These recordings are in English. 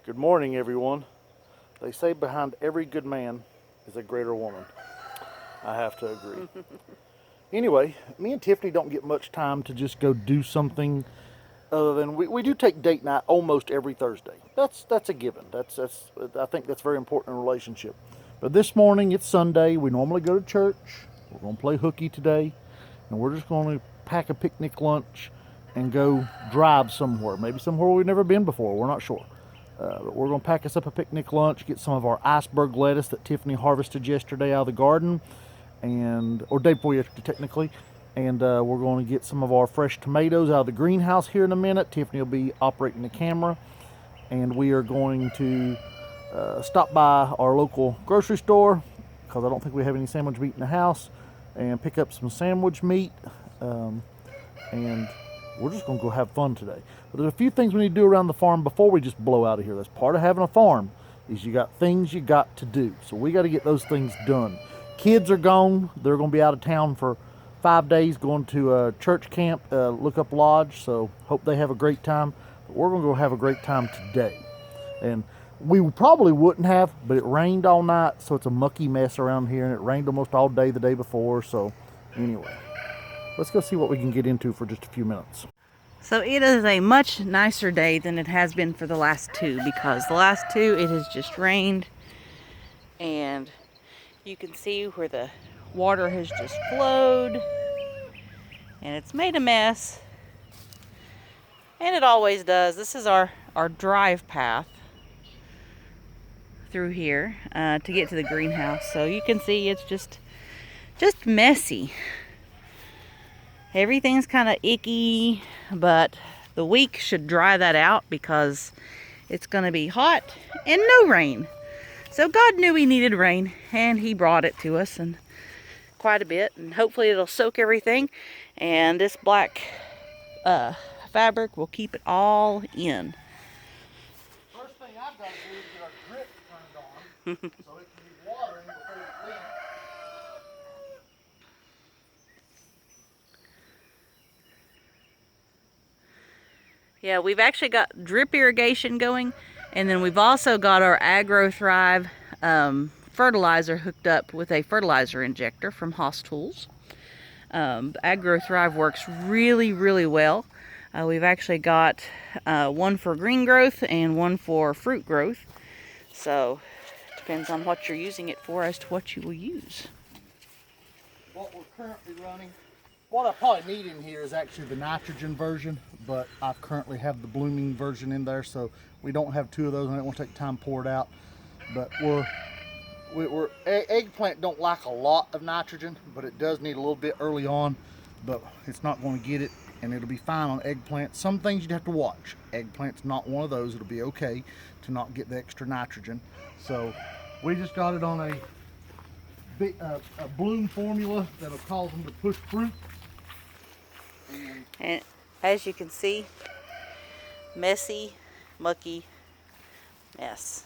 Good morning, everyone. They say behind every good man is a greater woman. I have to agree. Anyway, me and Tiffany don't get much time to just go do something other than we do take date night almost every Thursday. That's a given. That's I think that's very important in a relationship. But this morning it's Sunday. We normally go to church. We're gonna play hooky today, and we're just gonna pack a picnic lunch and go drive somewhere. Maybe somewhere we've never been before. We're not sure. But we're going to pack us up a picnic lunch, get some of our iceberg lettuce that Tiffany harvested yesterday out of the garden, or day before yesterday technically, and we're going to get some of our fresh tomatoes out of the greenhouse here in a minute. Tiffany will be operating the camera, and we are going to stop by our local grocery store because I don't think we have any sandwich meat in the house, and pick up some sandwich meat, and we're just going to go have fun today. But there's a few things we need to do around the farm before we just blow out of here. That's part of having a farm, is you got things you got to do. So we got to get those things done. Kids are gone. They're going to be out of town for 5 days going to a church camp, Look Up Lodge. So hope they have a great time. But we're going to go have a great time today. And we probably wouldn't have, but it rained all night, so it's a mucky mess around here. And it rained almost all day the day before. So anyway, let's go see what we can get into for just a few minutes. So it is a much nicer day than it has been for the last two, because the last two it has just rained, and you can see where the water has just flowed and it's made a mess, and it always does. This is our drive path through here to get to the greenhouse, so you can see it's just messy. Everything's kind of icky, but the week should dry that out because it's going to be hot and no rain. So God knew we needed rain, and he brought it to us, and quite a bit, and hopefully it'll soak everything, and this black fabric will keep it all in. First thing I've got to do is get our drip turned on so it can be watering before it leaves. Yeah, we've actually got drip irrigation going, and then we've also got our AgroThrive fertilizer hooked up with a fertilizer injector from Haas Tools. AgroThrive works really, really well. We've actually got one for green growth and one for fruit growth. So it depends on what you're using it for as to what you will use. What we're currently running, what I probably need in here is actually the nitrogen version, but I currently have the blooming version in there, so we don't have two of those, and I don't want to take time to pour it out. But eggplant don't like a lot of nitrogen, but it does need a little bit early on, but it's not going to get it, and it'll be fine on eggplant. Some things you'd have to watch. Eggplant's not one of those. It'll be okay to not get the extra nitrogen. So we just got it on a bloom formula that'll cause them to push fruit. And as you can see, messy, mucky mess.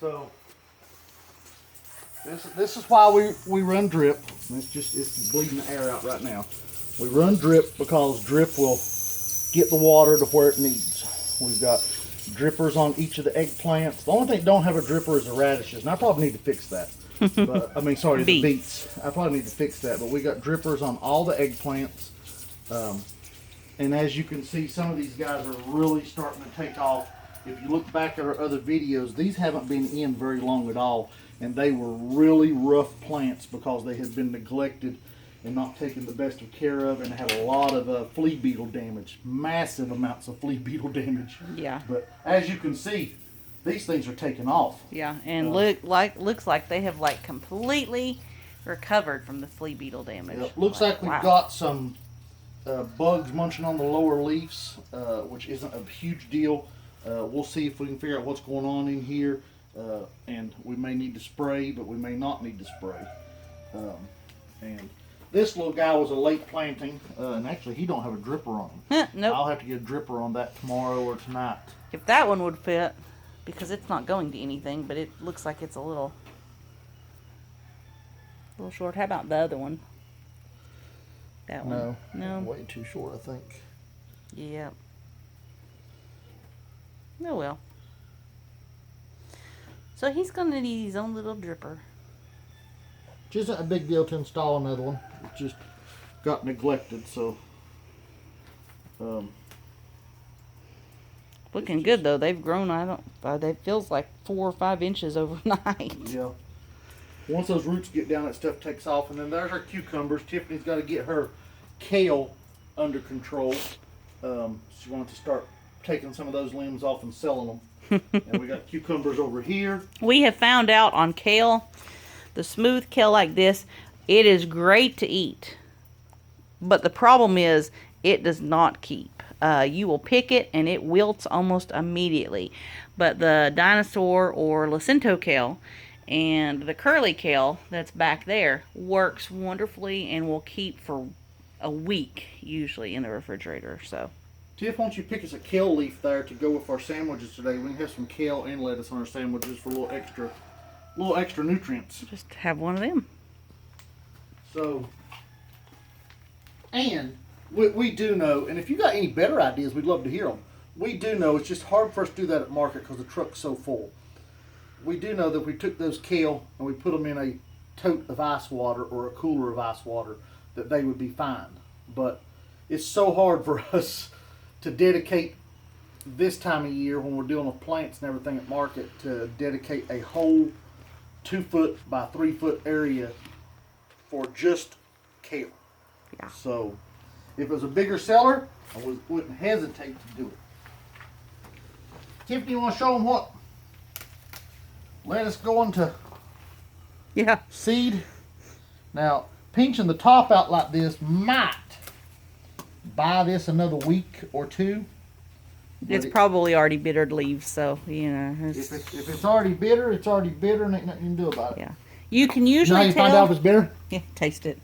So this is why we run drip. It's bleeding the air out right now. We run drip because drip will get the water to where it needs. We've got drippers on each of the eggplants. The only thing that don't have a dripper is the radishes, and I probably need to fix that. But, the beets. I probably need to fix that, but we got drippers on all the eggplants. And as you can see, some of these guys are really starting to take off. If you look back at our other videos, these haven't been in very long at all, and they were really rough plants because they had been neglected and not taken the best of care of, and had a lot of flea beetle damage, massive amounts of flea beetle damage. Yeah. But as you can see, these things are taking off. Yeah, and looks like they have completely recovered from the flea beetle damage. It looks like we've got some bugs munching on the lower leaves, which isn't a huge deal. We'll see if we can figure out what's going on in here, and we may need to spray, but we may not need to spray. And this little guy was a late planting, and actually he don't have a dripper on him. Nope. I'll have to get a dripper on that tomorrow or tonight. If that one would fit, because it's not going to anything, but it looks like it's a little short. How about the other one? That one? No. No. Way too short, I think. Yeah. Oh well. So he's gonna need his own little dripper. Which isn't a big deal to install another one. It just got neglected, so. Looking good though. They've grown. They feels like 4 or 5 inches overnight. Yeah. Once those roots get down, that stuff takes off. And then there's our cucumbers. Tiffany's got to get her kale under control. She wants to start taking some of those limbs off and selling them. And we got cucumbers over here. We have found out on kale, the smooth kale like this, it is great to eat. But the problem is it does not keep. You will pick it and it wilts almost immediately. But the dinosaur or Lacento kale and the curly kale that's back there works wonderfully and will keep for a week usually in the refrigerator. So Tiff, why don't you pick us a kale leaf there to go with our sandwiches today? We can have some kale and lettuce on our sandwiches for a little extra nutrients. just have one of them. So, and we do know, and if you got any better ideas, we'd love to hear them. We do know it's just hard for us to do that at market because the truck's so full. We do know that if we took those kale and we put them in a tote of ice water or a cooler of ice water, that they would be fine. But it's so hard for us to dedicate this time of year when we're dealing with plants and everything at market to dedicate a whole 2 foot by 3 foot area for just kale. Yeah. So if it was a bigger seller, I wouldn't hesitate to do it. Tiffany, you want to show them what? Let us go into Yeah. seed. Now, pinching the top out like this might buy this another week or two. It's probably already bittered leaves, so you know. If it's already bitter, it's already bitter, and ain't nothing you can do about it. Yeah. You can You know how usually you tell. find out if it's bitter? Yeah, taste it.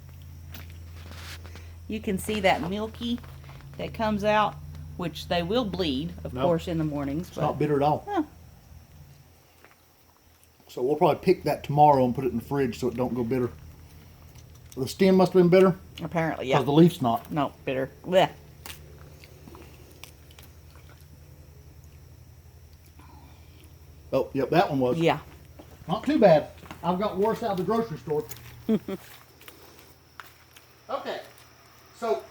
You can see that milky that comes out, which they will bleed, of No. course, in the mornings. It's But not bitter at all. Huh. So we'll probably pick that tomorrow and put it in the fridge so it don't go bitter. The stem must have been bitter apparently, because yeah. the leaf's not. No, bitter. Blech. Oh, yep, that one was. Yeah. Not too bad. I've got worse out of the grocery store. Okay, so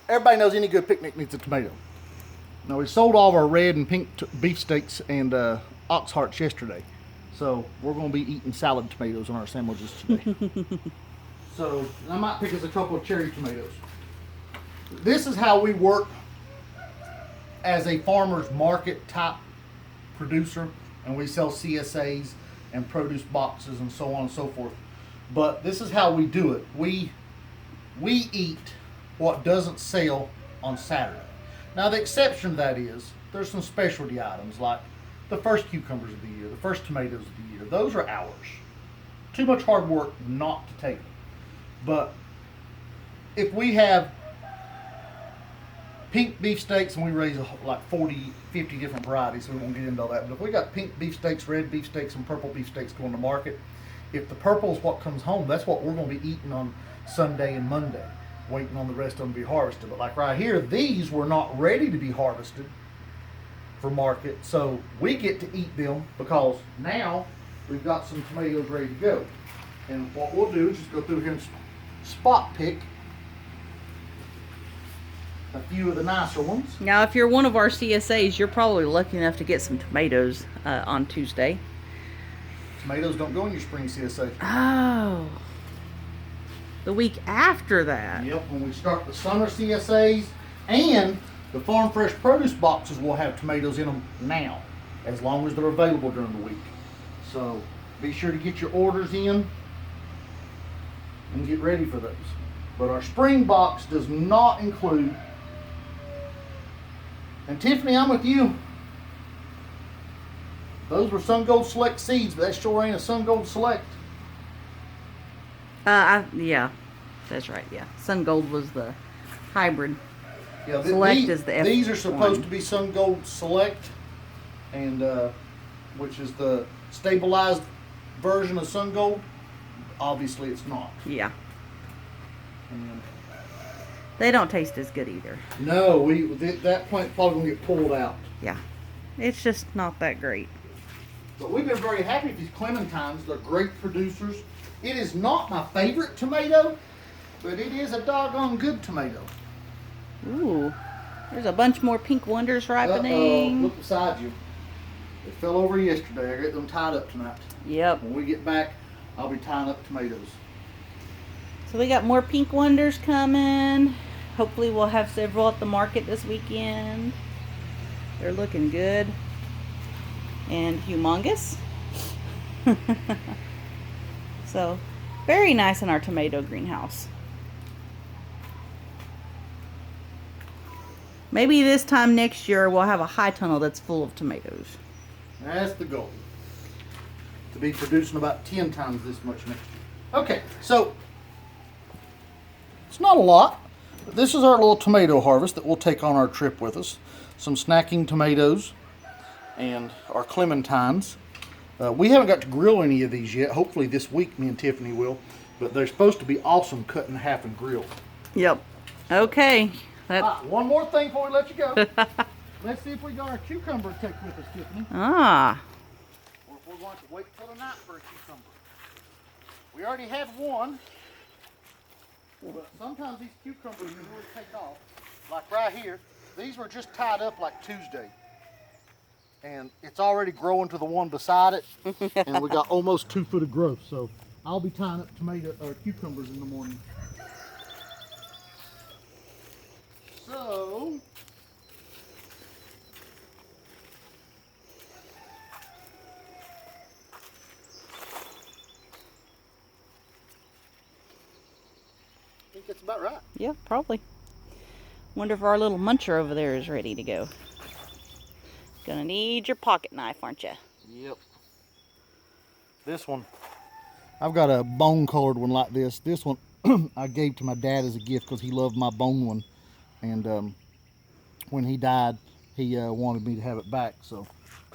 everybody knows any good picnic needs a tomato. Now we sold all of our red and pink beefsteaks and ox hearts yesterday, so we're going to be eating salad tomatoes on our sandwiches today. So I might pick us a couple of cherry tomatoes. This is how we work as a farmer's market type producer, and we sell CSAs and produce boxes and so on and so forth. But this is how we do it. We eat what doesn't sell on Saturday. Now the exception to that is there's some specialty items like the first cucumbers of the year, the first tomatoes of the year. Those are ours. Too much hard work not to take them. But if we have pink beefsteaks and we raise like 40, 50 different varieties, so we won't get into all that. But if we got pink beefsteaks, red beefsteaks, and purple beefsteaks going to market, if the purple is what comes home, that's what we're going to be eating on Sunday and Monday, waiting on the rest of them to be harvested. But like right here, these were not ready to be harvested for market, so we get to eat them because now we've got some tomatoes ready to go. And what we'll do is just go through here and spot pick a few of the nicer ones. Now, if you're one of our CSAs, you're probably lucky enough to get some tomatoes on Tuesday. Tomatoes don't go in your spring CSA. Oh. The week after that. Yep, when we start the summer CSAs and the Farm Fresh produce boxes will have tomatoes in them now, as long as they're available during the week. So be sure to get your orders in and get ready for those. But our spring box does not include, and Tiffany, I'm with you. Those were Sun Gold Select seeds, but that sure ain't a Sun Gold Select. Yeah, that's right. Yeah, Sun Gold was the hybrid. Yeah, Select is the these are F1. supposed to be Sun Gold Select, and which is the stabilized version of Sun Gold. Obviously, it's not. Yeah, And they don't taste as good either. no, that plant probably gonna get pulled out. Yeah. It's just not that great. But we've been very happy with these clementines. They're great producers. It is not my favorite tomato, but it is a doggone good tomato. Ooh, there's a bunch more pink wonders Uh-oh, ripening. look beside you. It fell over yesterday. I got them tied up tonight. Yep. When we get back, I'll be tying up tomatoes. So we got more pink wonders coming. Hopefully we'll have several at the market this weekend. They're looking good and humongous. So very nice in our tomato greenhouse. Maybe this time next year we'll have a high tunnel that's full of tomatoes. That's the goal. To be producing about 10 times this much next year. Okay, so it's not a lot, but this is our little tomato harvest that we'll take on our trip with us. Some snacking tomatoes and our clementines. We haven't got to grill any of these yet. Hopefully this week me and Tiffany will, but they're supposed to be awesome cut in half and grilled. Yep. Okay. One more thing before we let you go. Let's see if we got our cucumber to take with us, Tiffany. Ah. Or if we're going to wait till the night for a cucumber. We already have one. But sometimes these cucumbers can really take off. Like right here, these were just tied up like Tuesday. And it's already growing to the one beside it. And we got almost 2 foot of growth. So I'll be tying up cucumbers in the morning. So I think that's about right. Yep, probably. Wonder if our little muncher over there is ready to go. Gonna need your pocket knife, aren't you? Yep. This one, I've got a bone colored one like this. This one I gave to my dad as a gift because he loved my bone one. And when he died, he wanted me to have it back. So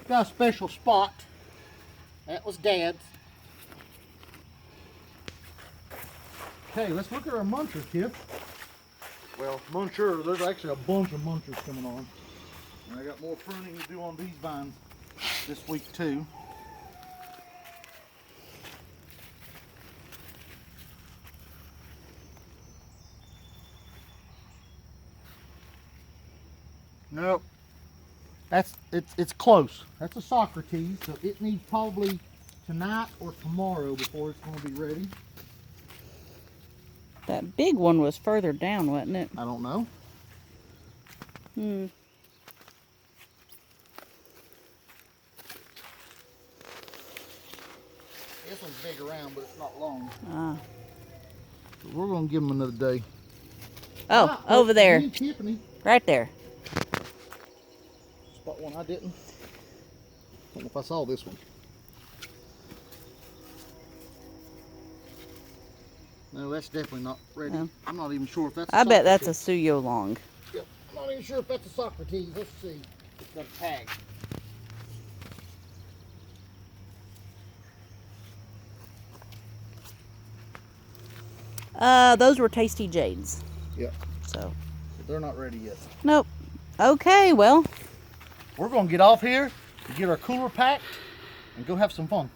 got a special spot. That was Dad's. Okay, let's look at our muncher, Tiff. Well, muncher, there's actually a bunch of munchers coming on. And I got more pruning to do on these vines this week too. Nope. It's close. That's a Socrates, so it needs probably tonight or tomorrow before it's going to be ready. That big one was further down, wasn't it? I don't know. This one's big around, but it's not long. Ah. So we're going to give them another day. Oh, over there. Me and Tiffany. Right there. Spot one I didn't. Don't know if I saw this one. No, that's definitely not ready. No. I'm not even sure if that's I bet that's a Suyo long. Yep. I'm not even sure if that's a Socrates. Let's see. It's got a tag. Those were Tasty Jades. Yep. So. They're not ready yet. Nope. Okay, well. We're going to get off here, get our cooler packed, and go have some fun.